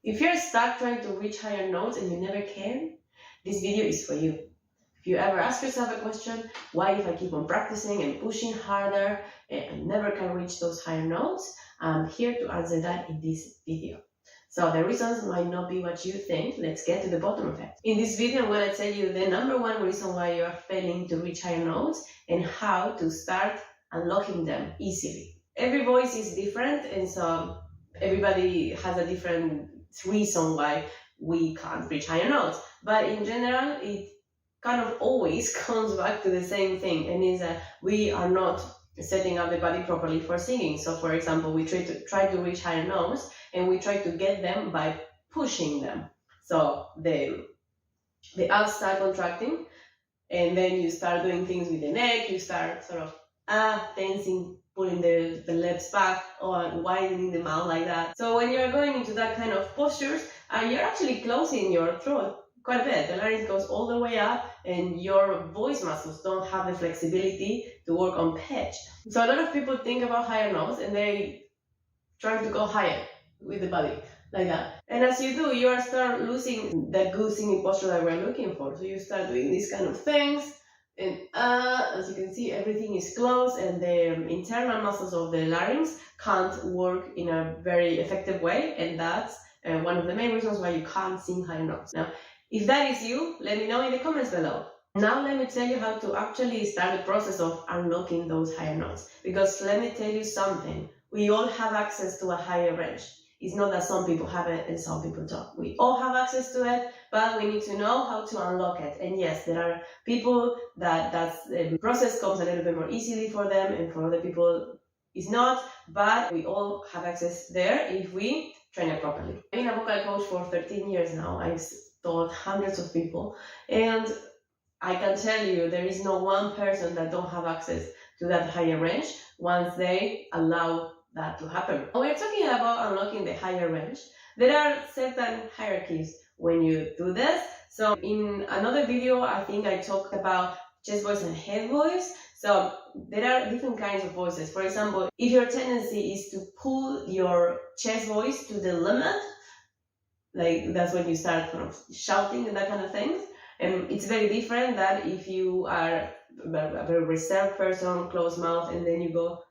If you're stuck trying to reach higher notes and you never can, this video is for you. If you ever ask yourself a question, why if I keep on practicing and pushing harder and I never can reach those higher notes, I'm here to answer that in this video. So the reasons might not be what you think. Let's get to the bottom of it. In this video, I'm going to tell you the number one reason why you are failing to reach higher notes and how to start unlocking them easily. Every voice is different, and so everybody has a different reason why we can't reach higher notes. But in general, it kind of always comes back to the same thing, and is that we are not setting up the body properly for singing. So for example, we try to reach higher notes and we try to get them by pushing them. So the abs start contracting, and then you start doing things with the neck, you start sort of tensing, pulling the legs back or widening the mouth like that. So when you're going into that kind of postures, you're actually closing your throat quite a bit. The larynx goes all the way up and your voice muscles don't have the flexibility to work on pitch. So a lot of people think about higher notes and they try to go higher with the body like that. And as you do, you start losing that good singing posture that we're looking for. So you start doing these kind of things, and as you can see, everything is closed and the internal muscles of the larynx can't work in a very effective way, and that's one of the main reasons why you can't sing higher notes. Now, if that is you, let me know in the comments below. Now let me tell you how to actually start the process of unlocking those higher notes. Because let me tell you something, we all have access to a higher range. It's not that some people have it and some people don't. We all have access to it, but we need to know how to unlock it. And yes, there are people that the process comes a little bit more easily for them, and for other people it's not, but we all have access there if we train it properly. I've been a vocal coach for 13 years now. I've taught hundreds of people, and I can tell you there is no one person that don't have access to that higher range once they allow that to happen. When we're talking about unlocking the higher range, there are certain hierarchies when you do this. So in another video, I think I talked about chest voice and head voice. So there are different kinds of voices. For example, if your tendency is to pull your chest voice to the limit, like that's when you start kind of shouting and that kind of things. And it's very different than if you are a very reserved person, closed mouth, and then you go,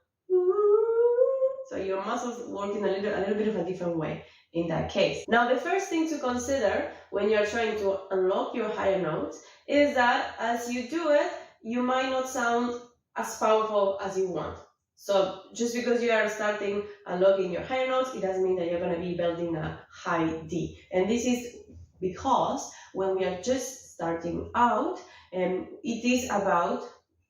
so your muscles work in a little bit of a different way in that case. Now, the first thing to consider when you're trying to unlock your higher notes is that as you do it, you might not sound as powerful as you want. So just because you are starting unlocking your higher notes, it doesn't mean that you're going to be building a high D. And this is because when we are just starting out, it is about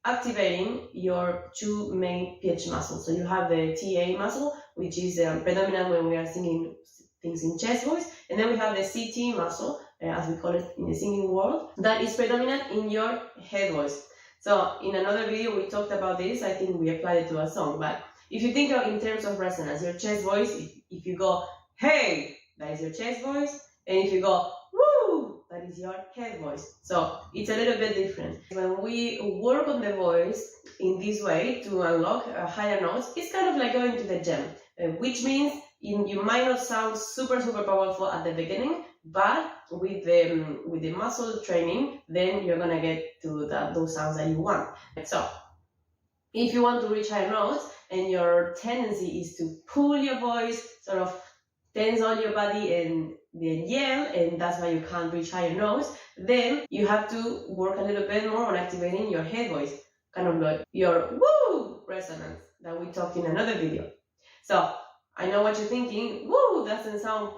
activating your two main pitch muscles. So you have the TA muscle, which is predominant when we are singing things in chest voice, and then we have the CT muscle, as we call it in the singing world, that is predominant in your head voice. So in another video we talked about this. I think we applied it to a song, but if you think of in terms of resonance, your chest voice, if you go hey, that is your chest voice, and if you go woo, that is your head voice. So it's a little bit different. When we work on the voice in this way to unlock higher notes, it's kind of like going to the gym, which means you might not sound super powerful at the beginning, but with the muscle training, then you're gonna get to those sounds that you want. So if you want to reach higher notes and your tendency is to pull your voice, sort of tense all your body and then yell, and that's why you can't reach higher notes, then you have to work a little bit more on activating your head voice, kind of like your woo resonance that we talked in another video. So I know what you're thinking, woo, doesn't sound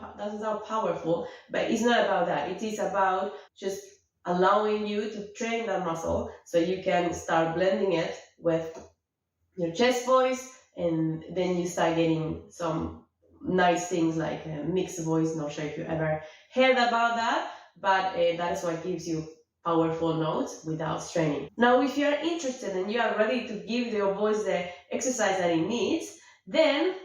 powerful, but it's not about that. It is about just allowing you to train that muscle so you can start blending it with your chest voice, and then you start getting some nice things like a mixed voice. Not sure if you ever heard about that, but that is what gives you powerful notes without straining. Now, if you are interested and you are ready to give your voice the exercise that it needs, then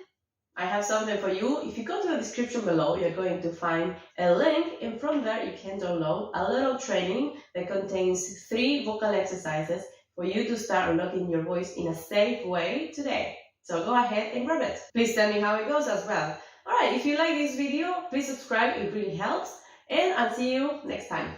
I have something for you. If you go to the description below, you're going to find a link, and from there you can download a little training that contains 3 vocal exercises for you to start unlocking your voice in a safe way today. So go ahead and grab it. Please tell me how it goes as well. Alright, if you like this video, please subscribe, it really helps. And I'll see you next time.